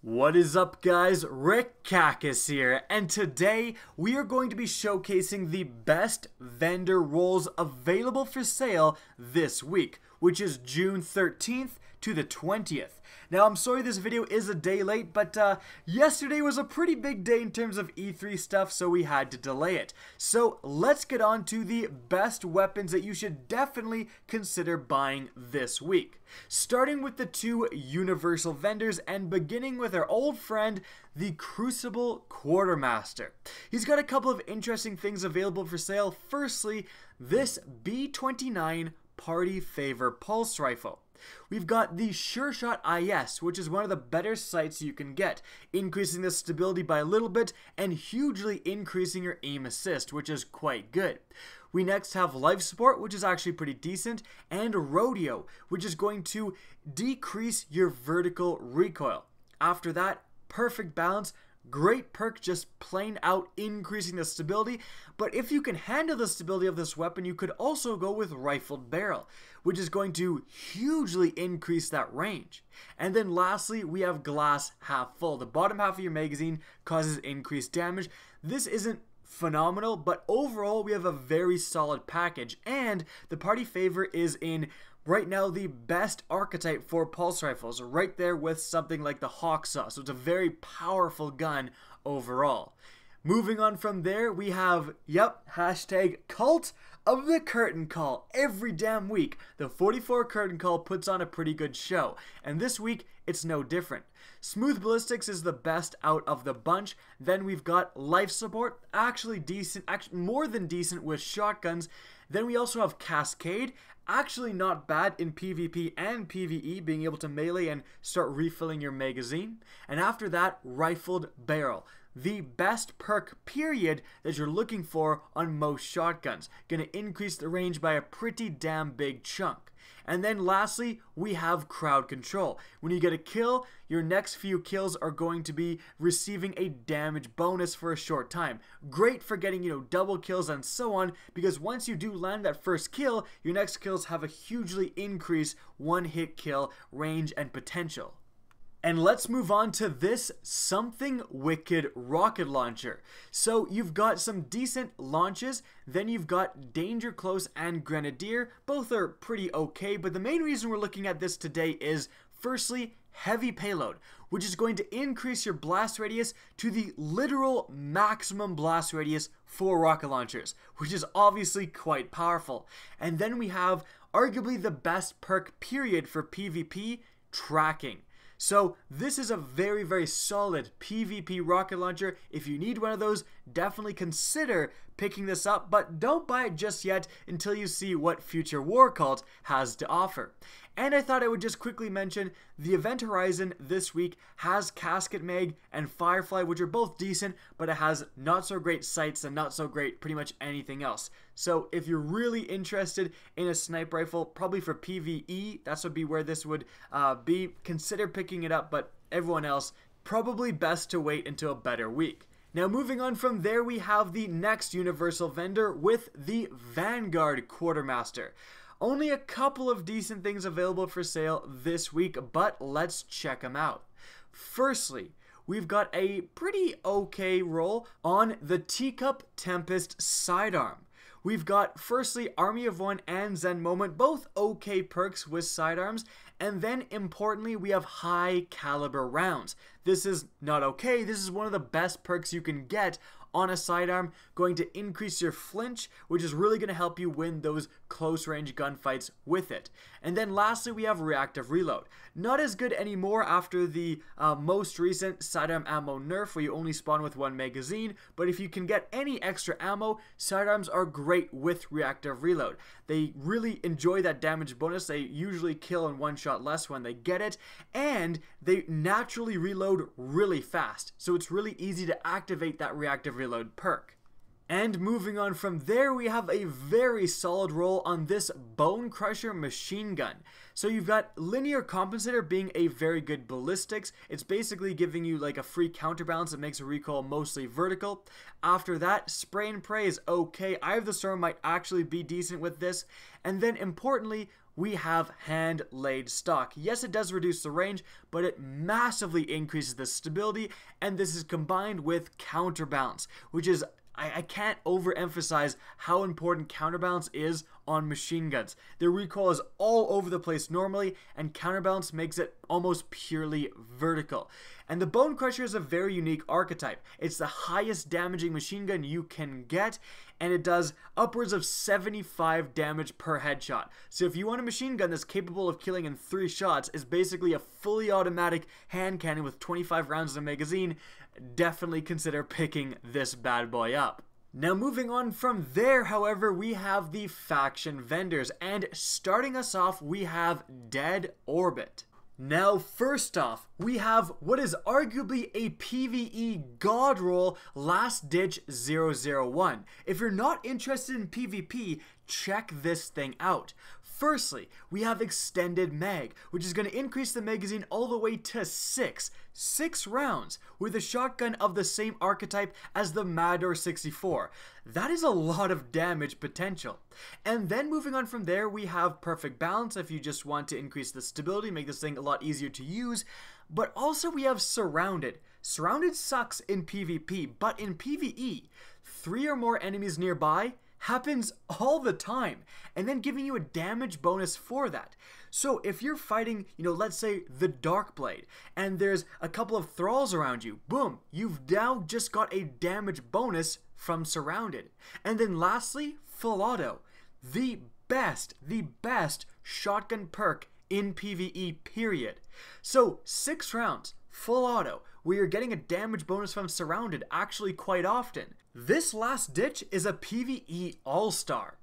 What is up, guys? Rick Cacus here, and today we are going to be showcasing the best vendor roles available for sale this week, which is June 13th to the 20th. Now, I'm sorry this video is a day late, but yesterday was a pretty big day in terms of E3 stuff, so we had to delay it. So let's get on to the best weapons that you should definitely consider buying this week. Starting with the two universal vendors and beginning with our old friend, the Crucible Quartermaster. He's got a couple of interesting things available for sale. Firstly, this B29 Party Favor Pulse Rifle. We've got the SureShot IS, which is one of the better sights you can get, increasing the stability by a little bit and hugely increasing your aim assist, which is quite good. We next have Life Support, which is actually pretty decent, and Rodeo, which is going to decrease your vertical recoil. After that, Perfect Balance. Great perk, just plain out increasing the stability, but if you can handle the stability of this weapon, you could also go with Rifled Barrel, which is going to hugely increase that range. And then lastly, we have Glass Half Full. The bottom half of your magazine causes increased damage. This isn't phenomenal, but overall we have a very solid package, and the Party Favor is in right now the best archetype for pulse rifles, right there with something like the Hawksaw, so it's a very powerful gun overall. Moving on from there, we have, hashtag Cult of the Curtain Call. Every damn week, the 44 Curtain Call puts on a pretty good show, and this week, it's no different. Smooth Ballistics is the best out of the bunch. Then we've got Life Support, actually decent, more than decent with shotguns. Then we also have Cascade, actually not bad in PvP and PvE, being able to melee and start refilling your magazine. And after that, Rifled Barrel. The best perk period that you're looking for on most shotguns. Gonna increase the range by a pretty damn big chunk. And then lastly, we have Crowd Control. When you get a kill, your next few kills are going to be receiving a damage bonus for a short time. Great for getting, double kills and so on, because once you do land that first kill, your next kills have a hugely increased one-hit kill range and potential. And let's move on to this Something Wicked Rocket Launcher. So you've got some decent launches, then you've got Danger Close and Grenadier. Both are pretty okay, but the main reason we're looking at this today is, firstly, Heavy Payload, which is going to increase your blast radius to the literal maximum blast radius for rocket launchers, which is obviously quite powerful. And then we have arguably the best perk period for PvP, Tracking. So this is a very, very solid PvP rocket launcher. If you need one of those, definitely consider picking this up, but don't buy it just yet until you see what Future War Cult has to offer. And I thought I would just quickly mention the Event Horizon this week has Casket Mag and Firefly, which are both decent, but it has not so great sights and not so great pretty much anything else. So if you're really interested in a sniper rifle, probably for PvE, that's would be where this would be. Consider picking it up, but everyone else, probably best to wait until a better week. Now moving on from there, we have the next universal vendor with the Vanguard Quartermaster. Only a couple of decent things available for sale this week, but let's check them out. Firstly, we've got a pretty okay roll on the Teacup Tempest Sidearm. We've got, firstly, Army of One and Zen Moment, both okay perks with sidearms, and then, importantly, we have high caliber rounds. This is not okay, this is one of the best perks you can get on a sidearm, going to increase your flinch, which is really going to help you win those close range gunfights with it. And then lastly, we have Reactive Reload. Not as good anymore after the most recent sidearm ammo nerf, where you only spawn with one magazine, but if you can get any extra ammo, sidearms are great with Reactive Reload. They really enjoy that damage bonus. They usually kill in one shot less when they get it, and they naturally reload really fast, so it's really easy to activate that Reactive Reload perk. And moving on from there, we have a very solid roll on this Bone Crusher machine gun. So you've got Linear Compensator being a very good ballistics. It's basically giving you like a free counterbalance that makes a recoil mostly vertical. After that, Spray and Pray is okay. Eye of the Storm might actually be decent with this. And then importantly, we have Hand Laid Stock. Yes, it does reduce the range, but it massively increases the stability, and this is combined with Counterbalance, which is I can't overemphasize how important counterbalance is on machine guns. Their recoil is all over the place normally, and counterbalance makes it almost purely vertical. And the Bone Crusher is a very unique archetype. It's the highest damaging machine gun you can get, and it does upwards of 75 damage per headshot. So if you want a machine gun that's capable of killing in 3 shots, is basically a fully automatic hand cannon with 25 rounds in a magazine, definitely consider picking this bad boy up. Now moving on from there, however, we have the faction vendors, and starting us off, we have Dead Orbit. Now first off, we have what is arguably a PvE god roll, Last Ditch 001. If you're not interested in PvP, check this thing out. Firstly, we have Extended Mag, which is going to increase the magazine all the way to 6 rounds, with a shotgun of the same archetype as the Mador 64. That is a lot of damage potential. And then moving on from there, we have Perfect Balance if you just want to increase the stability, make this thing a lot easier to use. But also we have Surrounded. Surrounded sucks in PvP, but in PvE, 3 or more enemies nearby happens all the time, and then giving you a damage bonus for that. So if you're fighting, let's say the Darkblade, and there's a couple of thralls around you, boom, you've now just got a damage bonus from Surrounded. And then lastly, Full Auto, the best shotgun perk in PvE, period. So 6 rounds, Full Auto, where you're getting a damage bonus from Surrounded actually quite often. This Last Ditch is a PvE all-star.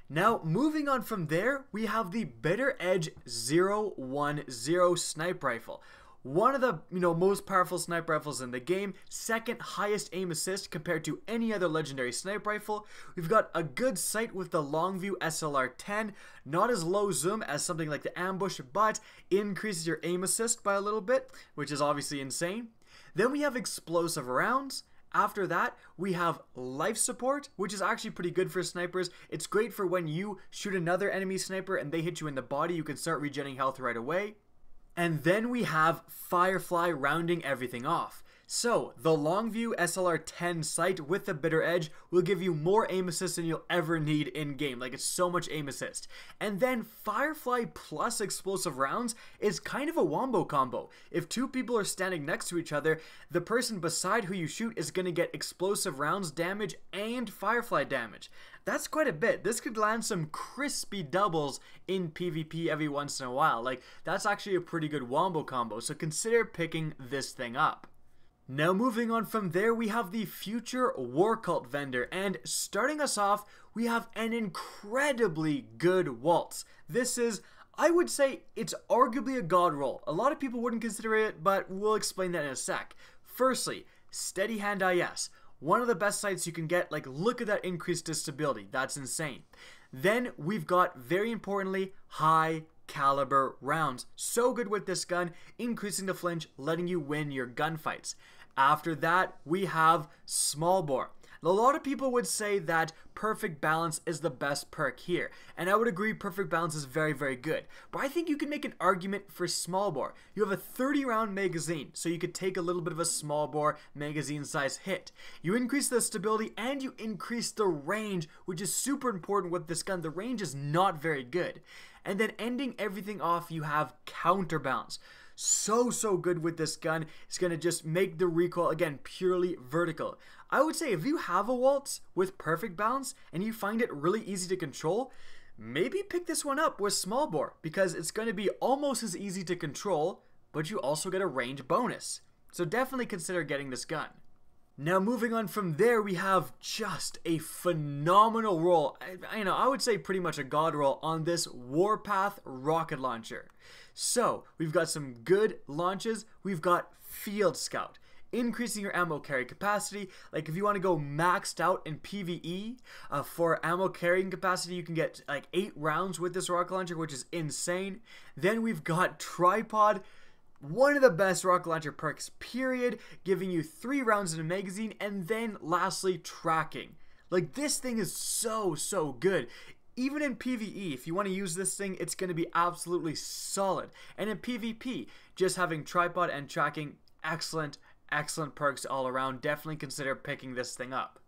Now, moving on from there, we have the Bitter Edge 010 Sniper Rifle. One of the, most powerful sniper rifles in the game, second highest aim assist compared to any other legendary sniper rifle. We've got a good sight with the Longview SLR-10, not as low zoom as something like the Ambush, but increases your aim assist by a little bit, which is obviously insane. Then we have explosive rounds. After that, we have life support, which is actually pretty good for snipers. It's great for when you shoot another enemy sniper and they hit you in the body, you can start regenerating health right away. And then we have Firefly rounding everything off. So, the Longview SLR-10 sight with the Bitter Edge will give you more aim assist than you'll ever need in-game. Like, it's so much aim assist. And then Firefly plus explosive rounds is kind of a wombo combo. If 2 people are standing next to each other, the person beside who you shoot is going to get explosive rounds damage and Firefly damage. That's quite a bit. This could land some crispy doubles in PvP every once in a while. Like, that's actually a pretty good wombo combo, so consider picking this thing up. Now moving on from there, we have the future War Cult Vendor, and starting us off, we have an incredibly good waltz. This is, I would say, it's arguably a god roll. A lot of people wouldn't consider it, but we'll explain that in a sec. Firstly, Steady Hand IS. One of the best sights you can get, like, look at that increased stability. That's insane. Then we've got, very importantly, high caliber rounds. So good with this gun, increasing the flinch, letting you win your gunfights. After that, we have small bore. A lot of people would say that Perfect Balance is the best perk here, and I would agree Perfect Balance is very, very good. But I think you can make an argument for small bore. You have a 30 round magazine, so you could take a little bit of a small bore magazine size hit. You increase the stability and you increase the range, which is super important with this gun. The range is not very good. And then ending everything off, you have Counterbalance. So good with this gun. It's going to just make the recoil, again, purely vertical. I would say if you have a waltz with Perfect Balance and you find it really easy to control, maybe pick this one up with small bore, because it's going to be almost as easy to control, but you also get a range bonus. So definitely consider getting this gun. Now moving on from there, we have just a phenomenal roll. I would say pretty much a god roll on this Warpath Rocket Launcher. So we've got some good launches. We've got Field Scout. increasing your ammo carry capacity. Like if you want to go maxed out in PvE for ammo carrying capacity, you can get like 8 rounds with this rocket launcher, which is insane. Then we've got tripod. One of the best rocket launcher perks, period, giving you 3 rounds in a magazine. And then lastly, tracking. Like this thing is so good. Even in PvE, if you want to use this thing, it's going to be absolutely solid. And in PvP, just having tripod and tracking, excellent perks all around. Definitely consider picking this thing up.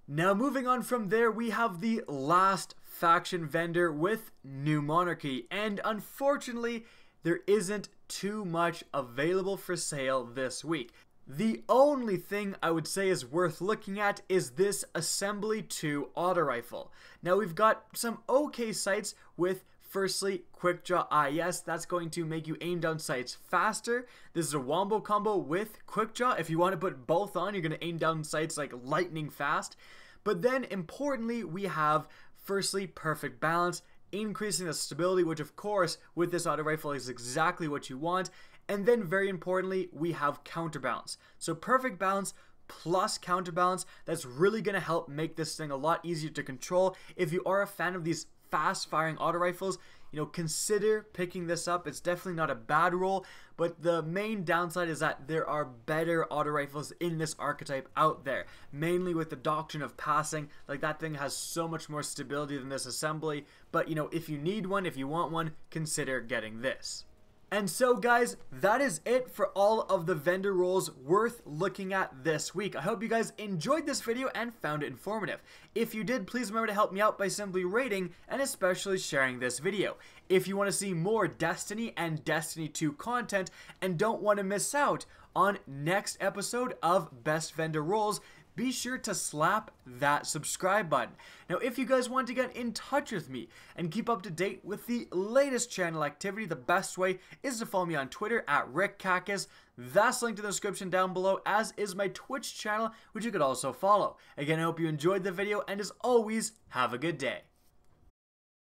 Now moving on from there, we have the last faction vendor with New Monarchy. And unfortunately, there isn't too much available for sale this week. The only thing I would say is worth looking at is this Assembly 2 auto rifle. Now we've got some okay sights with firstly Quickdraw IS. That's going to make you aim down sights faster. This is a wombo combo with Quickdraw. If you want to put both on, you're going to aim down sights like lightning fast. But then importantly, we have firstly Perfect Balance, increasing the stability, which of course with this auto rifle is exactly what you want. And then very importantly, we have Counterbalance. So Perfect Balance plus Counterbalance, that's really going to help make this thing a lot easier to control. If you are a fan of these fast firing auto rifles, you know, consider picking this up. It's definitely not a bad roll, but the main downside is that there are better auto rifles in this archetype out there, mainly with the Doctrine of Passing. Like that thing has so much more stability than this Assembly, but you know, if you need one, if you want one, consider getting this. And so guys, that is it for all of the vendor roles worth looking at this week. I hope you guys enjoyed this video and found it informative. If you did, please remember to help me out by simply rating and especially sharing this video. If you want to see more Destiny and Destiny 2 content and don't want to miss out on next episode of Best Vendor Roles, be sure to slap that subscribe button. Now, if you guys want to get in touch with me and keep up to date with the latest channel activity, the best way is to follow me on Twitter at RickCacus. That's linked in the description down below, as is my Twitch channel, which you could also follow. Again, I hope you enjoyed the video, and as always, have a good day.